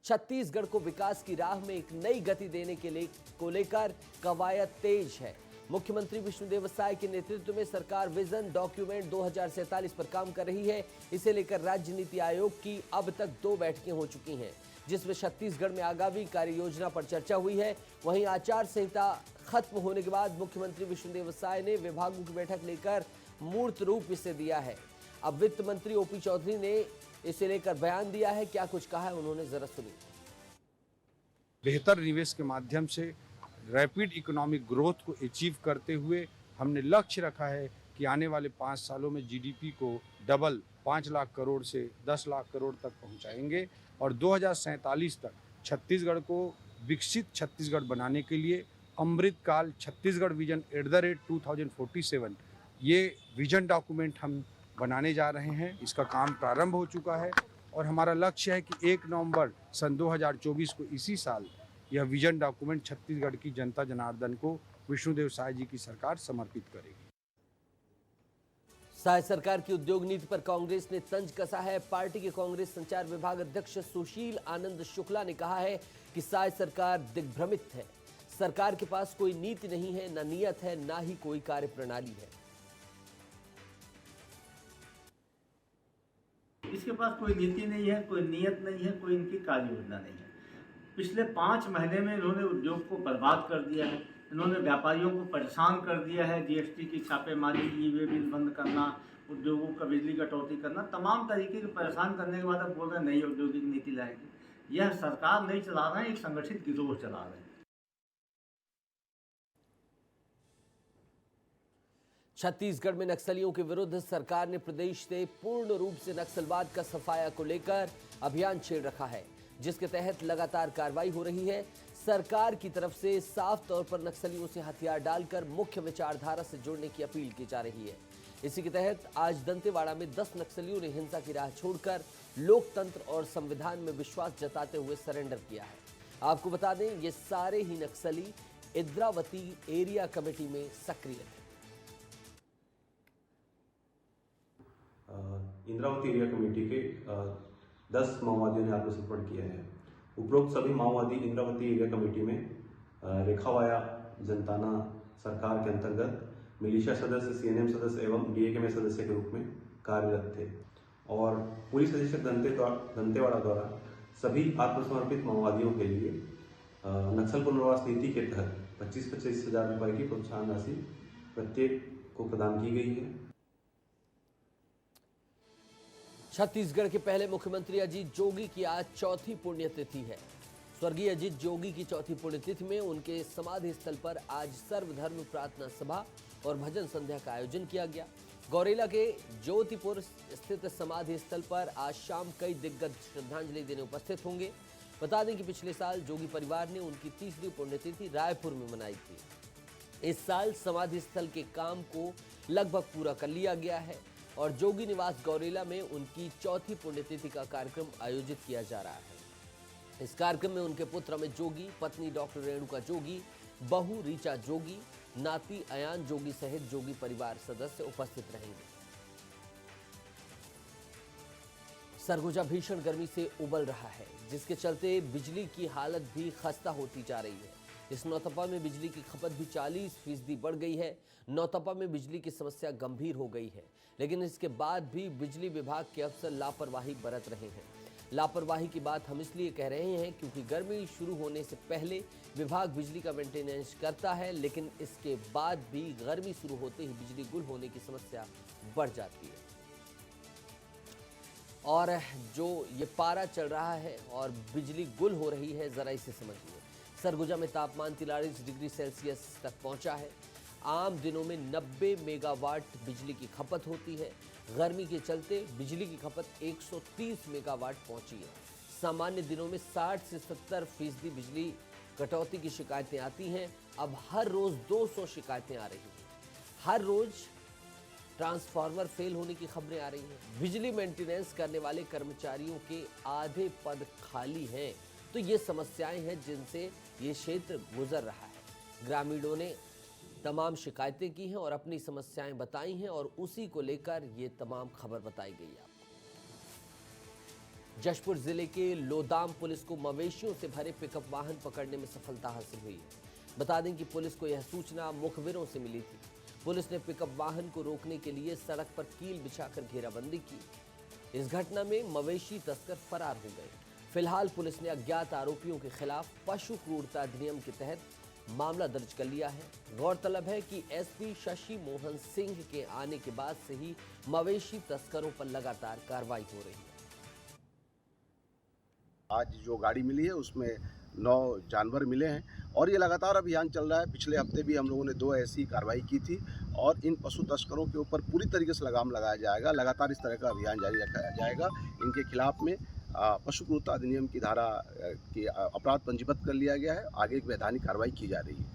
छत्तीसगढ़ को विकास की राह में एक नई गति देने को लेकर कवायद तेज है। मुख्यमंत्री विष्णुदेव साय के नेतृत्व में सरकार विजन डॉक्यूमेंट 2047 पर काम कर रही है। इसे लेकर राज्य नीति आयोग की अब तक 2 बैठकें हो चुकी हैं, जिसमें छत्तीसगढ़ में आगामी कार्य योजना पर चर्चा हुई है। वहीं आचार संहिता खत्म होने के बाद मुख्यमंत्री विष्णुदेव साय ने विभागों की बैठक लेकर मूर्त रूप इसे दिया है। अब वित्त मंत्री ओपी चौधरी ने इसे लेकर बयान दिया है। क्या कुछ कहा है उन्होंने, जरा सुनिए। बेहतर निवेश के माध्यम से रैपिड इकोनॉमिक ग्रोथ को अचीव करते हुए हमने लक्ष्य रखा है कि आने वाले 5 सालों में जीडीपी को डबल 5 लाख करोड़ से 10 लाख करोड़ तक पहुंचाएंगे और 2047 तक छत्तीसगढ़ को विकसित छत्तीसगढ़ बनाने के लिए अमृतकाल छत्तीसगढ़ विजन @2047 ये विजन डॉक्यूमेंट हम बनाने जा रहे हैं। इसका काम प्रारंभ हो चुका है और हमारा लक्ष्य है कि 1 नवंबर सन 2024 को इसी साल यह विजन डॉक्यूमेंट छत्तीसगढ़ की जनता जनार्दन को विष्णुदेव साय जी की सरकार समर्पित करेगी। साय सरकार की उद्योग नीति पर कांग्रेस ने तंज कसा है। पार्टी के कांग्रेस संचार विभाग अध्यक्ष सुशील आनंद शुक्ला ने कहा है कि साय सरकार दिग्भ्रमित है। सरकार के पास कोई नीति नहीं है, न नियत है, न ही कोई कार्यप्रणाली है। इसके पास कोई नीति नहीं है, कोई नियत नहीं है, कोई इनकी कार्य योजना नहीं है। पिछले 5 महीने में इन्होंने उद्योग को बर्बाद कर दिया है। इन्होंने व्यापारियों को परेशान कर दिया है। जीएसटी की छापेमारी, ई-वे बिल बंद करना, उद्योगों का बिजली कटौती करना, तमाम तरीके के परेशान करने के बाद अब बोल रहे हैं नई औद्योगिक नीति लाएंगे। यह सरकार नहीं चला रहे हैं, एक संगठित गिरोह चला रहे हैं। छत्तीसगढ़ में नक्सलियों के विरुद्ध सरकार ने प्रदेश से पूर्ण रूप से नक्सलवाद का सफाया को लेकर अभियान छेड़ रखा है, जिसके तहत लगातार कार्रवाई हो रही है। सरकार की तरफ से साफ तौर पर नक्सलियों से हथियार डालकर मुख्य विचारधारा से जुड़ने की अपील की जा रही है। इसी के तहत आज दंतेवाड़ा में 10 नक्सलियों ने हिंसा की राह छोड़कर लोकतंत्र और संविधान में विश्वास जताते हुए सरेंडर किया है। आपको बता दें, ये सारे ही नक्सली इंद्रावती एरिया कमेटी में सक्रिय थे। इंद्रावती एरिया कमेटी के 10 माओवादियों ने आत्मसमर्पण किया है। उपरोक्त सभी माओवादी इंद्रावती एरिया कमेटी में रेखावाया जनताना सरकार के अंतर्गत मिलिशिया सदस्य, सीएनएम सदस्य एवं डीएकेएम सदस्य के रूप में कार्यरत थे और पुलिस अधीक्षक दंतेवाड़ा द्वारा सभी आत्मसमर्पित माओवादियों के लिए नक्सल पुनर्वास नीति के तहत 25-25 हजार रुपये की प्रोत्साहन राशि प्रत्येक को प्रदान की गई है। छत्तीसगढ़ के पहले मुख्यमंत्री अजीत जोगी की आज 4थी पुण्यतिथि है। स्वर्गीय अजीत जोगी की 4थी पुण्यतिथि में उनके समाधि स्थल पर आज सर्वधर्म प्रार्थना सभा और भजन संध्या का आयोजन किया गया। गौरेला के ज्योतिपुर स्थित समाधि स्थल पर आज शाम कई दिग्गज श्रद्धांजलि देने उपस्थित होंगे। बता दें कि पिछले साल जोगी परिवार ने उनकी 3री पुण्यतिथि रायपुर में मनाई थी। इस साल समाधि स्थल के काम को लगभग पूरा कर लिया गया है और जोगी निवास गौरेला में उनकी 4थी पुण्यतिथि का कार्यक्रम आयोजित किया जा रहा है। इस कार्यक्रम में उनके पुत्र अमित जोगी, पत्नी डॉक्टर रेणुका जोगी, बहू ऋचा जोगी, नाती अयान जोगी सहित जोगी परिवार सदस्य उपस्थित रहेंगे। सरगुजा भीषण गर्मी से उबल रहा है, जिसके चलते बिजली की हालत भी खस्ता होती जा रही है। इस नौतपा में बिजली की खपत भी 40% बढ़ गई है। नौतपा में बिजली की समस्या गंभीर हो गई है, लेकिन इसके बाद भी बिजली विभाग के अफसर लापरवाही बरत रहे हैं। लापरवाही की बात हम इसलिए कह रहे हैं क्योंकि गर्मी शुरू होने से पहले विभाग बिजली का मेंटेनेंस करता है, लेकिन इसके बाद भी गर्मी शुरू होते ही बिजली गुल होने की समस्या बढ़ जाती है। और जो ये पारा चल रहा है और बिजली गुल हो रही है, जरा इसे समझिए। सरगुजा में तापमान 43 डिग्री सेल्सियस तक पहुंचा है। आम दिनों में 90 मेगावाट बिजली की खपत होती है। गर्मी के चलते बिजली की खपत 130 मेगावाट पहुंची है। सामान्य दिनों में 60 से 70% बिजली कटौती की शिकायतें आती हैं। अब हर रोज 200 शिकायतें आ रही हैं। हर रोज ट्रांसफार्मर फेल होने की खबरें आ रही हैं। बिजली मेंटेनेंस करने वाले कर्मचारियों के आधे पद खाली हैं। तो ये समस्याएं हैं जिनसे ये क्षेत्र गुजर रहा है। ग्रामीणों ने तमाम शिकायतें की हैं और अपनी समस्याएं बताई हैं और उसी को लेकर ये तमाम खबर बताई गई है आपको। जशपुर जिले के लोदाम पुलिस को मवेशियों से भरे पिकअप वाहन पकड़ने में सफलता हासिल हुई है। बता दें कि पुलिस को यह सूचना मुखबिरों से मिली थी। पुलिस ने पिकअप वाहन को रोकने के लिए सड़क पर कील बिछाकर घेराबंदी की। इस घटना में मवेशी तस्कर फरार हो गए। फिलहाल पुलिस ने अज्ञात आरोपियों के खिलाफ पशु क्रूरता अधिनियम के तहत मामला दर्ज कर लिया है। गौरतलब है कि एसपी शशि मोहन सिंह के आने के बाद से ही मवेशी तस्करों पर लगातार कार्रवाई हो रही है। आज जो गाड़ी मिली है उसमें 9 जानवर मिले हैं और ये लगातार अभियान चल रहा है। पिछले हफ्ते भी हम लोगों ने 2 ऐसी कार्रवाई की थी और इन पशु तस्करों के ऊपर पूरी तरीके से लगाम लगाया जाएगा। लगातार इस तरह का अभियान जारी रखा जाएगा। इनके खिलाफ में पशु क्रूरता अधिनियम की धारा की अपराध पंजीबद्ध कर लिया गया है। आगे एक वैधानिक कार्रवाई की जा रही है।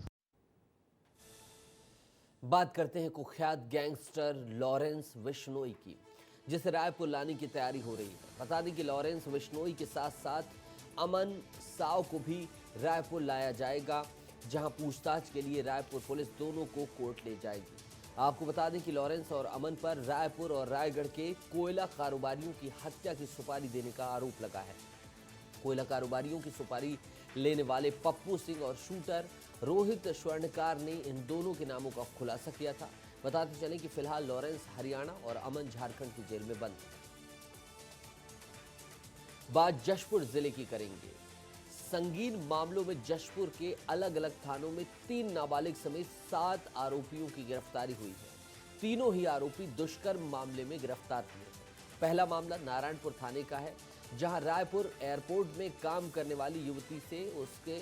बात करते हैं कुख्यात गैंगस्टर लॉरेंस विश्नोई की, जिसे रायपुर लाने की तैयारी हो रही है। बता दें कि लॉरेंस विश्नोई के साथ साथ अमन साव को भी रायपुर लाया जाएगा, जहां पूछताछ के लिए रायपुर पुलिस दोनों को कोर्ट ले जाएगी। आपको बता दें कि लॉरेंस और अमन पर रायपुर और रायगढ़ के कोयला कारोबारियों की हत्या की सुपारी देने का आरोप लगा है। कोयला कारोबारियों की सुपारी लेने वाले पप्पू सिंह और शूटर रोहित स्वर्णकार ने इन दोनों के नामों का खुलासा किया था। बताते चलें कि फिलहाल लॉरेंस हरियाणा और अमन झारखंड की जेल में बंद है। बात जशपुर जिले की करेंगे। संगीन मामलों में जशपुर के अलग अलग थानों में 3 नाबालिग समेत 7 आरोपियों की गिरफ्तारी हुई है। तीनों ही आरोपी दुष्कर्म मामले में गिरफ्तार हुए हैं। पहला मामला नारायणपुर थाने का है, जहां रायपुर एयरपोर्ट में काम करने वाली युवती से उसके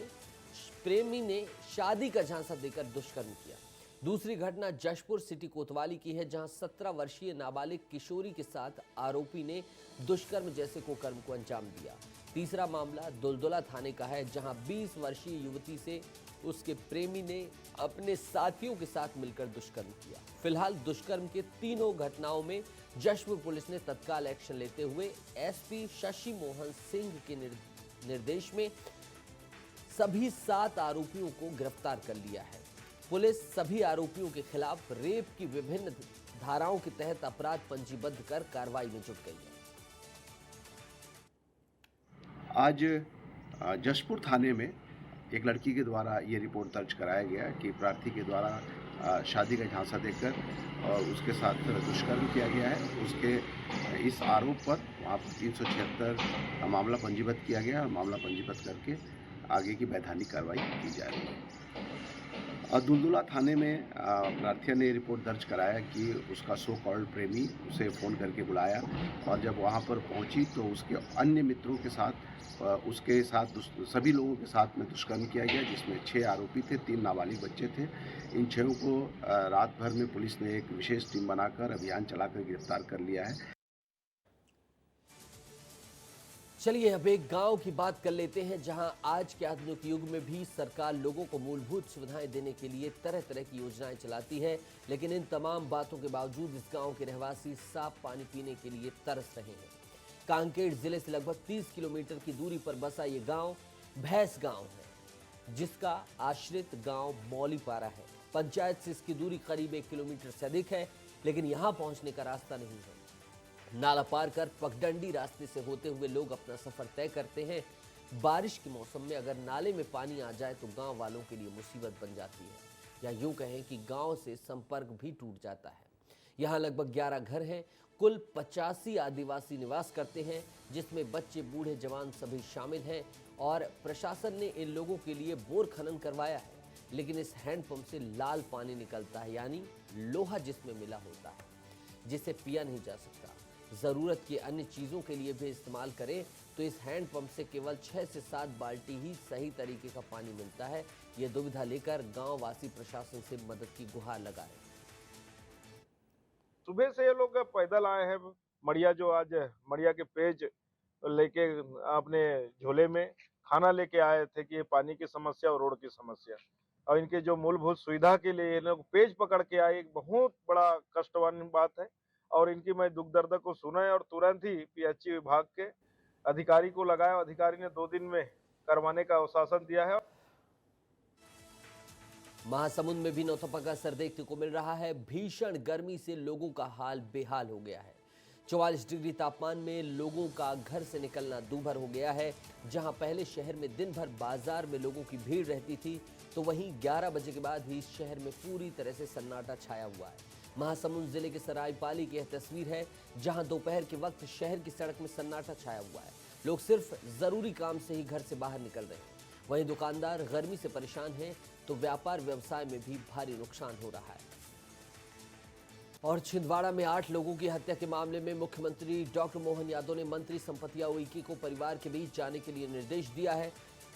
प्रेमी ने शादी का झांसा देकर दुष्कर्म किया। दूसरी घटना जशपुर सिटी कोतवाली की है, जहां 17 वर्षीय नाबालिग किशोरी के साथ आरोपी ने दुष्कर्म जैसे कुकर्म को अंजाम दिया। तीसरा मामला दुलदुला थाने का है, जहां 20 वर्षीय युवती से उसके प्रेमी ने अपने साथियों के साथ मिलकर दुष्कर्म किया। फिलहाल दुष्कर्म के तीनों घटनाओं में जशपुर पुलिस ने तत्काल एक्शन लेते हुए एसपी शशि मोहन सिंह के निर्देश में सभी 7 आरोपियों को गिरफ्तार कर लिया है। पुलिस सभी आरोपियों के खिलाफ रेप की विभिन्न धाराओं के तहत अपराध पंजीबद्ध कर कार्रवाई में जुट गई है। आज जशपुर थाने में एक लड़की के द्वारा ये रिपोर्ट दर्ज कराया गया कि प्रार्थी के द्वारा शादी का झांसा देकर और उसके साथ दुष्कर्म किया गया है। उसके इस आरोप पर वहाँ पर 376 मामला पंजीबद्ध किया गया और मामला पंजीबद्ध करके आगे की वैधानिक कार्रवाई की जा रही है। दुलदुला थाने में प्रार्थी ने रिपोर्ट दर्ज कराया कि उसका सो कॉल्ड प्रेमी उसे फ़ोन करके बुलाया और जब वहाँ पर पहुँची तो उसके अन्य मित्रों के साथ उसके साथ सभी लोगों के साथ में दुष्कर्म किया गया, जिसमें 6 आरोपी थे, 3 नाबालिग बच्चे थे। इन 6 को रात भर में पुलिस ने एक विशेष टीम बनाकर अभियान चलाकर गिरफ्तार कर लिया है। चलिए अब एक गांव की बात कर लेते हैं, जहां आज के आधुनिक युग में भी सरकार लोगों को मूलभूत सुविधाएं देने के लिए तरह तरह की योजनाएं चलाती है, लेकिन इन तमाम बातों के बावजूद इस गांव के रहवासी साफ पानी पीने के लिए तरस रहे हैं। कांकेर जिले से लगभग 30 किलोमीटर की दूरी पर बसा ये गांव भैंस गांव है, जिसका आश्रित गांव मौलीपारा है। पंचायत से इसकी दूरी करीब 1 किलोमीटर से अधिक है, लेकिन यहां पहुंचने का रास्ता नहीं है। नाला पार कर पगडंडी रास्ते से होते हुए लोग अपना सफर तय करते हैं। बारिश के मौसम में अगर नाले में पानी आ जाए तो गांव वालों के लिए मुसीबत बन जाती है, या यूं कहें कि गांव से संपर्क भी टूट जाता है। यहाँ लगभग 11 घर हैं। कुल 85 आदिवासी निवास करते हैं, जिसमें बच्चे बूढ़े जवान सभी शामिल हैं। और प्रशासन ने इन लोगों के लिए बोर खनन करवाया है, लेकिन इस हैंडपंप से लाल पानी निकलता है, यानी लोहा जिसमें मिला होता है, जिसे पिया नहीं जा सकता। ज़रूरत की अन्य चीज़ों के लिए भी इस्तेमाल करें तो इस हैंडपंप से केवल 6 से 7 बाल्टी ही सही तरीके का पानी मिलता है। ये दुविधा लेकर गांव वासी प्रशासन से मदद की गुहार लगा रहे हैं। सुबह से ये लोग पैदल आए हैं। मड़िया जो आज मड़िया के पेज लेके अपने झोले में खाना लेके आए थे कि ये पानी की समस्या और रोड की समस्या और इनके जो मूलभूत सुविधा के लिए ये लोग पेज पकड़ के आए, एक बहुत बड़ा कष्टवान बात है। और इनकी मैं दुख दर्द को सुना है और तुरंत ही पीएचई विभाग के अधिकारी को लगाया। अधिकारी ने 2 दिन में करवाने का आश्वासन दिया है। महासमुंद में भी नौतपा का असर देखने को मिल रहा है। भीषण गर्मी से लोगों का हाल बेहाल हो गया है। 44 डिग्री तापमान में लोगों का घर से निकलना दूभर हो गया है। जहां पहले शहर में दिन भर बाजार में लोगों की भीड़ रहती थी, तो वहीं 11 बजे के बाद भी शहर में पूरी तरह से सन्नाटा छाया हुआ है। महासमुंद जिले के सरायपाली की यह तस्वीर है, जहां दोपहर के वक्त शहर की सड़क में सन्नाटा छाया हुआ है। लोग सिर्फ जरूरी काम से ही घर से बाहर निकल रहे हैं। वहीं दुकानदार गर्मी से परेशान हैं, तो व्यापार व्यवसाय में भी भारी नुकसान हो रहा है। और छिंदवाड़ा में 8 लोगों की हत्या के मामले में मुख्यमंत्री डॉक्टर मोहन यादव ने मंत्री संपतिया उइके को परिवार के बीच जाने के लिए निर्देश दिया है।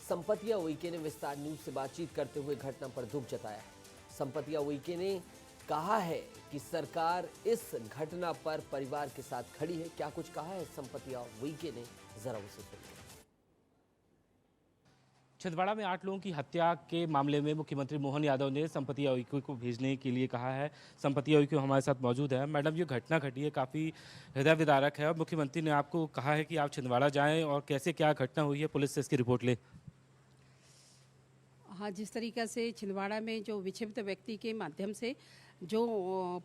संपतिया उइके ने विस्तार न्यूज से बातचीत करते हुए घटना पर दुख जताया है। संपतिया उइके ने कहा है कि सरकार इस घटना पर परिवार के साथ खड़ी है। क्या कुछ कहा है संपतिया उइके ने, जरा उसे सुनिए। छिंदवाड़ा में 8 लोगों की हत्या के मामले में मुख्यमंत्री मोहन यादव ने संपतिया उइके को भेजने के लिए कहा है। संपतिया उइके हमारे साथ मौजूद है। मैडम, ये घटना घटी है, काफ़ी हृदय विदारक है और मुख्यमंत्री ने आपको कहा है कि आप छिंदवाड़ा जाएं और कैसे क्या घटना हुई है, पुलिस से इसकी रिपोर्ट ले। हाँ, जिस तरीक़ा से छिंदवाड़ा में जो विक्षिप्त व्यक्ति के माध्यम से जो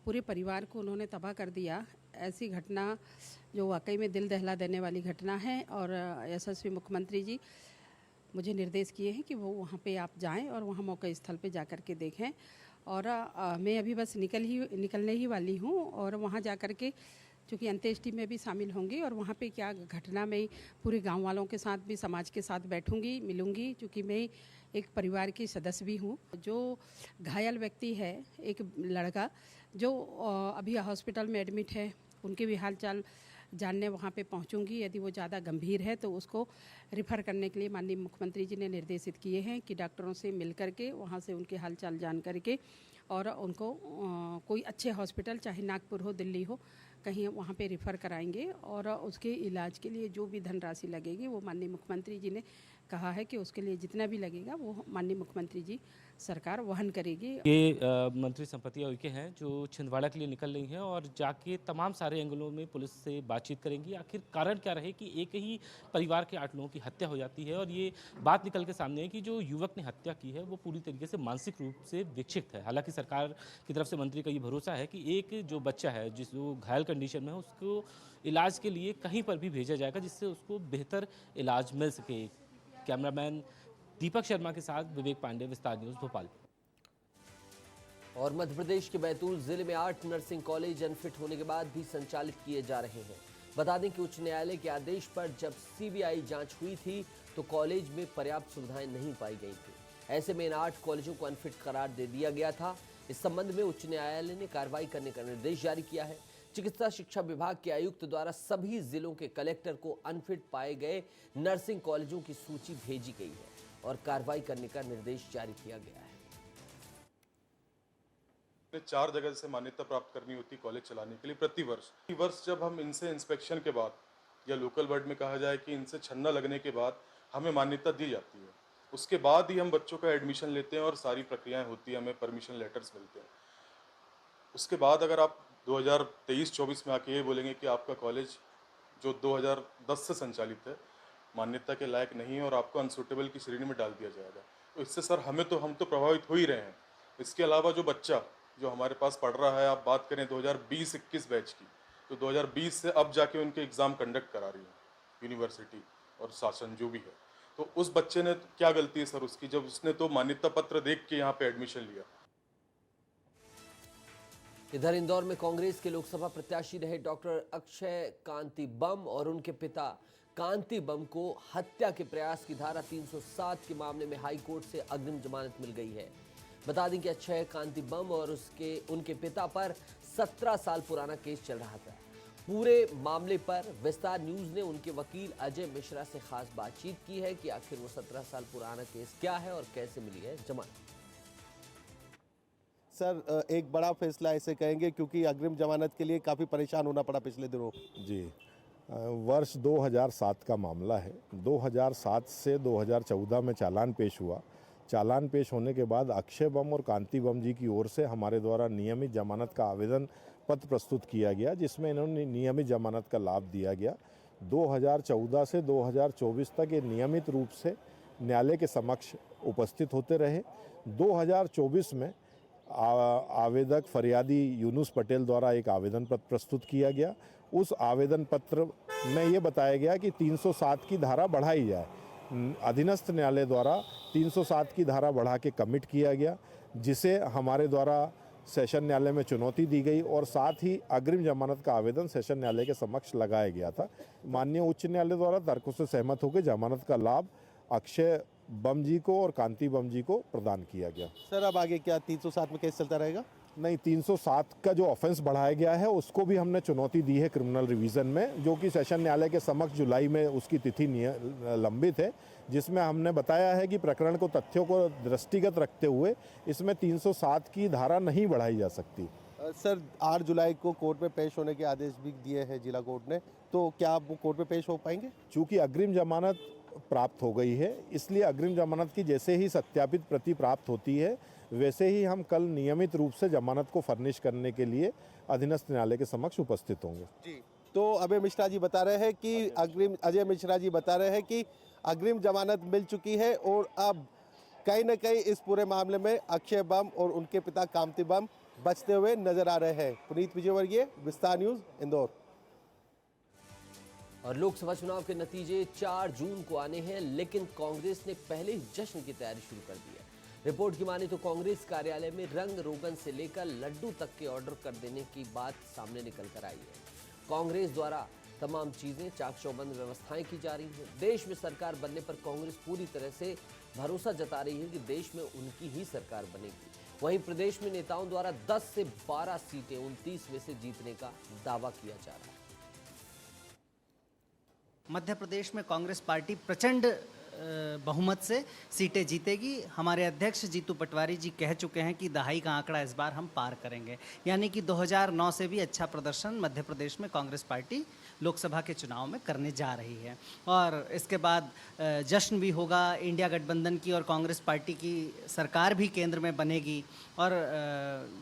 पूरे परिवार को उन्होंने तबाह कर दिया, ऐसी घटना जो वाकई में दिल दहला देने वाली घटना है। और यशस्वी मुख्यमंत्री जी मुझे निर्देश किए हैं कि वो वहाँ पे आप जाएं और वहाँ मौका स्थल पे जा कर के देखें। और मैं अभी बस निकलने ही वाली हूँ और वहाँ जा कर के चूँकि अंत्येष्टि में भी शामिल होंगी और वहाँ पे क्या घटना में पूरे गांव वालों के साथ भी, समाज के साथ बैठूंगी, मिलूंगी, चूँकि मैं एक परिवार की सदस्य भी हूँ। जो घायल व्यक्ति है, एक लड़का जो अभी हॉस्पिटल में एडमिट है, उनके भी हाल चाल जानने वहाँ पे पहुँचूंगी। यदि वो ज़्यादा गंभीर है तो उसको रिफ़र करने के लिए माननीय मुख्यमंत्री जी ने निर्देशित किए हैं कि डॉक्टरों से मिल करके वहाँ से उनके हाल चाल जान करके और उनको कोई अच्छे हॉस्पिटल, चाहे नागपुर हो, दिल्ली हो, कहीं वहाँ पे रिफ़र कराएंगे और उसके इलाज के लिए जो भी धनराशि लगेगी वो माननीय मुख्यमंत्री जी ने कहा है कि उसके लिए जितना भी लगेगा वो माननीय मुख्यमंत्री जी सरकार वहन करेगी। ये मंत्री संपतिया उइके हैं जो छिंदवाड़ा के लिए निकल रही हैं और जाके तमाम सारे एंगलों में पुलिस से बातचीत करेंगी। आखिर कारण क्या रहे कि एक ही परिवार के 8 लोगों की हत्या हो जाती है और ये बात निकल के सामने है कि जो युवक ने हत्या की है वो पूरी तरीके से मानसिक रूप से विक्षिप्त है। हालांकि सरकार की तरफ से मंत्री का ये भरोसा है कि एक जो बच्चा है जो घायल कंडीशन में है उसको इलाज के लिए कहीं पर भी भेजा जाएगा जिससे उसको बेहतर इलाज मिल सके। कैमरामैन दीपक शर्मा के साथ विवेक पांडे, विस्तार न्यूज़, भोपाल। और मध्य प्रदेश के बैतूल जिले में 8 नर्सिंग कॉलेज अनफिट होने के बाद भी संचालित किए जा रहे हैं। बता दें कि उच्च न्यायालय के आदेश पर जब सीबीआई जांच हुई थी तो कॉलेज में पर्याप्त सुविधाएं नहीं पाई गई थी। ऐसे में इन 8 कॉलेजों को अनफिट करार दे दिया गया था। इस संबंध में उच्च न्यायालय ने कार्रवाई करने का निर्देश जारी किया है। चिकित्सा शिक्षा विभाग के आयुक्त द्वारा सभी जिलों के कलेक्टर को अनफिट पाए गए नर्सिंग कॉलेजों की सूची भेजी गई है और कार्रवाई करने का निर्देश जारी किया गया है। 4 जगह से मान्यता प्राप्त करनी होती कॉलेज चलाने के लिए प्रति वर्ष जब हम इनसे इंस्पेक्शन के बाद या लोकल वर्ड में कहा जाए कि इनसे छन्ना लगने के बाद हमें मान्यता दी जाती है। उसके बाद ही हम बच्चों का एडमिशन लेते हैं और सारी प्रक्रियाएं होती है, हमें परमिशन लेटर्स मिलते हैं। उसके बाद अगर आप 2023-24 में आके ये बोलेंगे कि आपका कॉलेज जो 2010 से संचालित है मान्यता के लायक नहीं है और आपको अनसुटेबल की श्रेणी में डाल दिया जाएगा, तो इससे सर हम तो प्रभावित हो ही रहे हैं। इसके अलावा जो बच्चा जो हमारे पास पढ़ रहा है, आप बात करें 2020-21 बैच की, तो 2020 से अब जाके उनके एग्ज़ाम कंडक्ट करा रही है यूनिवर्सिटी और शासन जो भी है, तो उस बच्चे ने क्या गलती है सर उसकी, जब उसने तो मान्यता पत्र देख के यहाँ पे एडमिशन लिया। इधर इंदौर में कांग्रेस के लोकसभा प्रत्याशी रहे डॉक्टर अक्षय कांति बम और उनके पिता कांति बम को हत्या के प्रयास की धारा 307 के मामले में हाई कोर्ट से अग्रिम जमानत मिल गई है। बता दें कि अक्षय कांति बम और उनके पिता पर 17 साल पुराना केस चल रहा था। पूरे मामले पर विस्तार न्यूज ने उनके वकील अजय मिश्रा से खास बातचीत की है कि आखिर वो 17 साल पुराना केस क्या है और कैसे मिली है जमानत। सर, एक बड़ा फैसला ऐसे कहेंगे क्योंकि अग्रिम जमानत के लिए काफ़ी परेशान होना पड़ा पिछले दिनों। जी, वर्ष 2007 का मामला है। 2007 से 2014 में चालान पेश हुआ। चालान पेश होने के बाद अक्षय बम और कांति बम जी की ओर से हमारे द्वारा नियमित जमानत का आवेदन पत्र प्रस्तुत किया गया, जिसमें इन्होंने नियमित जमानत का लाभ दिया गया। 2014 से 2024 तक ये नियमित रूप से न्यायालय के समक्ष उपस्थित होते रहे। 2024 में आवेदक फरियादी यूनुस पटेल द्वारा एक आवेदन पत्र प्रस्तुत किया गया उस आवेदन पत्र में ये बताया गया कि 307 की धारा बढ़ाई जाए। अधीनस्थ न्यायालय द्वारा 307 की धारा बढ़ा के कमिट किया गया, जिसे हमारे द्वारा सेशन न्यायालय में चुनौती दी गई और साथ ही अग्रिम जमानत का आवेदन सेशन न्यायालय के समक्ष लगाया गया था। माननीय उच्च न्यायालय द्वारा तर्कों से सहमत होकर जमानत का लाभ अक्षय बम जी को और कांति बम जी को प्रदान किया गया। सर अब आगे क्या 307 में केस चलता रहेगा? नहीं, 307 का जो ऑफेंस बढ़ाया गया है उसको भी हमने चुनौती दी है क्रिमिनल रिवीजन में, जो कि सेशन न्यायालय के समक्ष जुलाई में उसकी तिथि लंबित है, जिसमें हमने बताया है कि प्रकरण को तथ्यों को दृष्टिगत रखते हुए इसमें 307 की धारा नहीं बढ़ाई जा सकती। सर 8 जुलाई को कोर्ट में पेश होने के आदेश भी दिए हैं जिला कोर्ट ने, तो क्या आप वो कोर्ट में पेश हो पाएंगे? चूँकि अग्रिम जमानत प्राप्त हो गई है, इसलिए अग्रिम जमानत की जैसे ही सत्यापित प्रति प्राप्त होती है वैसे ही हम कल नियमित रूप से जमानत को फर्निश करने के लिए अधीनस्थ न्यायालय के समक्ष उपस्थित होंगे। जी, तो अजय मिश्रा जी बता रहे हैं कि अग्रिम जमानत मिल चुकी है और अब कहीं न कहीं इस पूरे मामले में अक्षय बम और उनके पिता कांति बम बचते हुए नजर आ रहे हैं। पुनीत विजयवर्गीय, विस्तार न्यूज, इंदौर। और लोकसभा चुनाव के नतीजे 4 जून को आने हैं, लेकिन कांग्रेस ने पहले ही जश्न की तैयारी शुरू कर दी है। रिपोर्ट की माने तो कांग्रेस कार्यालय में रंग रोगन से लेकर लड्डू तक के ऑर्डर कर देने की बात सामने निकल कर आई है। कांग्रेस द्वारा तमाम चीजें चाक चौबंद व्यवस्थाएं की जा रही हैं। देश में सरकार बनने पर कांग्रेस पूरी तरह से भरोसा जता रही है कि देश में उनकी ही सरकार बनेगी। वहीं प्रदेश में नेताओं द्वारा 10 से 12 सीटें 29 में से जीतने का दावा किया जा रहा है। मध्य प्रदेश में कांग्रेस पार्टी प्रचंड बहुमत से सीटें जीतेगी। हमारे अध्यक्ष जीतू पटवारी जी कह चुके हैं कि दहाई का आंकड़ा इस बार हम पार करेंगे, यानी कि 2009 से भी अच्छा प्रदर्शन मध्य प्रदेश में कांग्रेस पार्टी लोकसभा के चुनाव में करने जा रही है। और इसके बाद जश्न भी होगा, इंडिया गठबंधन की और कांग्रेस पार्टी की सरकार भी केंद्र में बनेगी और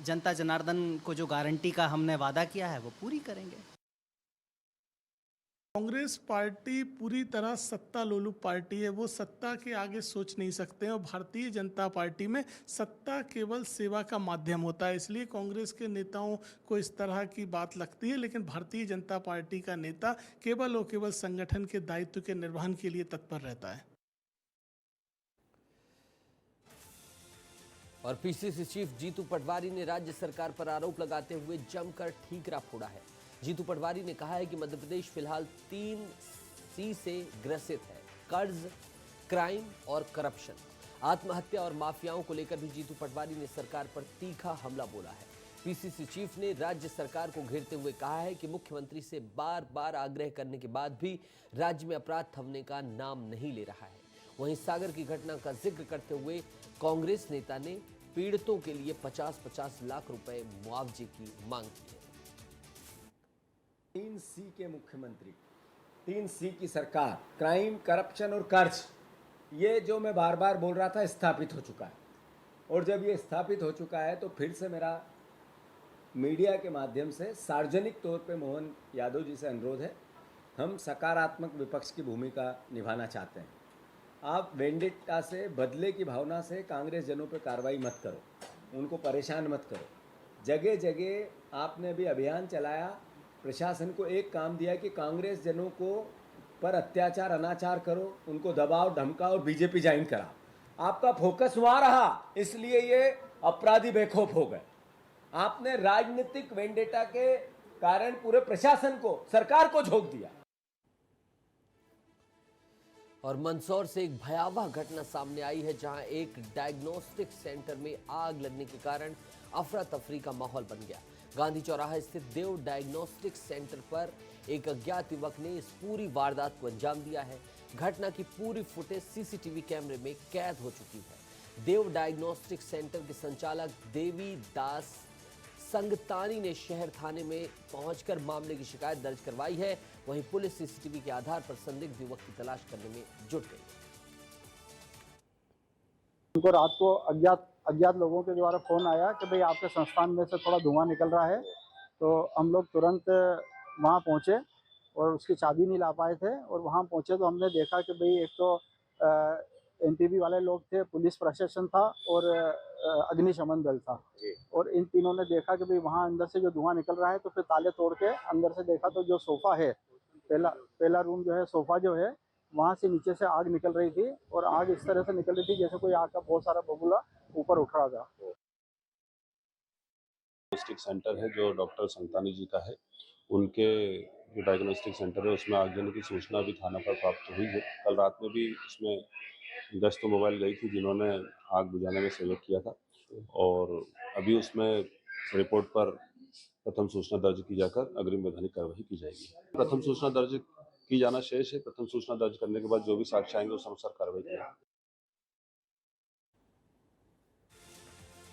जनता जनार्दन को जो गारंटी का हमने वादा किया है वो पूरी करेंगे। कांग्रेस पार्टी पूरी तरह सत्ता लोलुप पार्टी है, वो सत्ता के आगे सोच नहीं सकते हैं और भारतीय जनता पार्टी में सत्ता केवल सेवा का माध्यम होता है। इसलिए कांग्रेस के नेताओं को इस तरह की बात लगती है, लेकिन भारतीय जनता पार्टी का नेता केवल और केवल संगठन के दायित्व के निर्वहन के लिए तत्पर रहता है। और पीसीसी चीफ जीतू पटवारी ने राज्य सरकार पर आरोप लगाते हुए जमकर ठीकरा फोड़ा है। जीतू पटवारी ने कहा है कि मध्य प्रदेश फिलहाल 3 C से ग्रसित है: कर्ज, क्राइम और करप्शन। आत्महत्या और माफियाओं को लेकर भी जीतू पटवारी ने सरकार पर तीखा हमला बोला है। पीसीसी चीफ ने राज्य सरकार को घेरते हुए कहा है कि मुख्यमंत्री से बार बार आग्रह करने के बाद भी राज्य में अपराध थमने का नाम नहीं ले रहा है। वहीं सागर की घटना का जिक्र करते हुए कांग्रेस नेता ने पीड़ितों के लिए 50-50 लाख रुपए मुआवजे की मांग की है। 3 C के मुख्यमंत्री, 3 C की सरकार, क्राइम, करप्शन और कर्ज, ये जो मैं बार बार बोल रहा था स्थापित हो चुका है। और जब ये स्थापित हो चुका है तो फिर से मेरा मीडिया के माध्यम से सार्वजनिक तौर पे मोहन यादव जी से अनुरोध है, हम सकारात्मक विपक्ष की भूमिका निभाना चाहते हैं। आप वेंडिटा से, बदले की भावना से कांग्रेस जनों पे कार्रवाई मत करो, उनको परेशान मत करो। जगह जगह आपने भी अभियान चलाया, प्रशासन को एक काम दिया कि कांग्रेस जनों को पर अत्याचार, अनाचार करो, उनको दबाओ, धमकाओ और बीजेपी ज्वाइन करा। आपका फोकस वहाँ रहा, इसलिए ये अपराधी बेखौफ हो गए। आपने राजनीतिक वेंडेटा के कारण पूरे प्रशासन को, सरकार को झोंक दिया। और मंदसौर से एक भयावह घटना सामने आई है, जहां एक डायग्नोस्टिक सेंटर में आग लगने के कारण अफरा तफरी का माहौल बन गया। गांधी चौराहा स्थित देव डायग्नोस्टिक सेंटर पर एक अज्ञात युवक ने इस पूरी वारदात को अंजाम दिया है। घटना की पूरी फुटेज सीसीटीवी कैमरे में कैद हो चुकी है। देव डायग्नोस्टिक सेंटर के संचालक देवी दास संगतानी ने शहर थाने में पहुंचकर मामले की शिकायत दर्ज करवाई है। वहीं पुलिस सीसीटीवी के आधार पर संदिग्ध युवक की तलाश करने में जुट गई। उनको रात को अज्ञात लोगों के द्वारा फोन आया कि भाई आपके संस्थान में से थोड़ा धुआं निकल रहा है। तो हम लोग तुरंत वहां पहुंचे और उसकी चाबी नहीं ला पाए थे, और वहां पहुंचे तो हमने देखा कि भाई एक तो एनटीपी वाले लोग थे, पुलिस प्रशासन था और अग्निशमन दल था। और इन तीनों ने देखा कि भाई वहाँ अंदर से जो धुआं निकल रहा है, तो फिर ताले तोड़ के अंदर से देखा तो जो सोफ़ा है, पहला रूम जो है, सोफ़ा जो है, वहाँ से नीचे से आग निकल रही थी और आग इस तरह से निकल रही थी जैसे कोई आग का बहुत सारा बबूला ऊपर उठ रहा था। डायग्नोस्टिक सेंटर है जो डॉक्टर संतानी जी का है, उनके जो डायग्नोस्टिक सेंटर है उसमें आग लगने की सूचना भी थाना पर प्राप्त हुई है। कल रात में भी उसमें 10 तो मोबाइल गई थी जिन्होंने आग बुझाने में सहयोग किया था और अभी उसमें रिपोर्ट पर प्रथम सूचना दर्ज की जाकर अग्रिम वैधानिक कार्रवाई की जाएगी। प्रथम सूचना दर्ज की जाना शेष है। प्रथम सूचना दर्ज करने के बाद जो भी साक्ष्य आएंगे उस अनुसार कार्रवाई की जाएगी।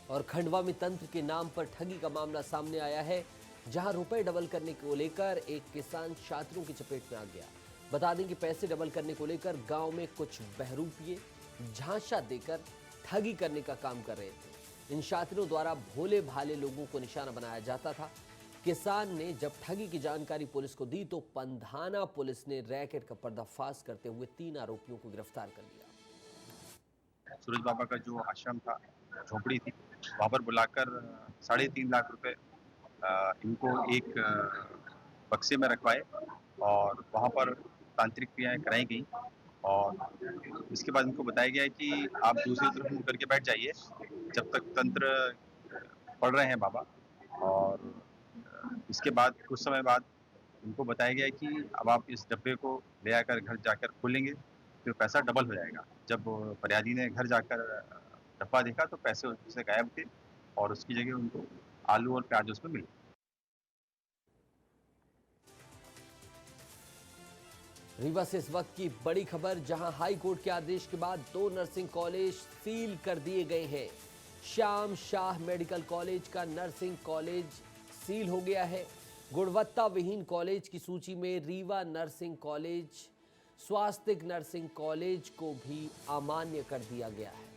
और खंडवा में तंत्र के नाम पर ठगी का मामला सामने आया है, जहां रुपए डबल करने को लेकर एक किसान छात्रों की चपेट में आ गया। बता दें कि पैसे डबल करने को लेकर गांव में कुछ बहरूपिये झांसा देकर ठगी करने का काम कर रहे थे। इन छात्रों द्वारा भोले भाले लोगों को निशाना बनाया जाता था। किसान ने जब ठगी की जानकारी पुलिस को दी तो पंधाना पुलिस ने रैकेट का पर्दाफाश करते हुए 3 आरोपियों को गिरफ्तार कर लिया। सूरज बाबा का जो आश्रम था, झोपड़ी थी, वहाँ पर बुलाकर 3.5 लाख रुपए इनको एक बक्से में रखवाए और वहाँ पर तांत्रिक क्रियाएं कराई गई और इसके बाद इनको बताया गया कि आप दूसरी तरफ मुँह करके बैठ जाइए जब तक तंत्र पढ़ रहे हैं बाबा। और इसके बाद कुछ समय बाद इनको बताया गया कि अब आप इस डब्बे को ले आकर घर जाकर खोलेंगे तो पैसा डबल हो जाएगा। जब फरियादी ने घर जाकर डब्बा देखा तो पैसे उससे गायब थे और उसकी जगह उनको आलू और प्याज उसमें मिले। रीवा से इस वक्त की बड़ी खबर, जहां हाई कोर्ट के आदेश के बाद 2 नर्सिंग कॉलेज सील कर दिए गए हैं। श्याम शाह मेडिकल कॉलेज का नर्सिंग कॉलेज सील हो गया है। गुणवत्ता विहीन कॉलेज की सूची में रीवा नर्सिंग कॉलेज, स्वास्तिक नर्सिंग कॉलेज को भी अमान्य कर दिया गया है।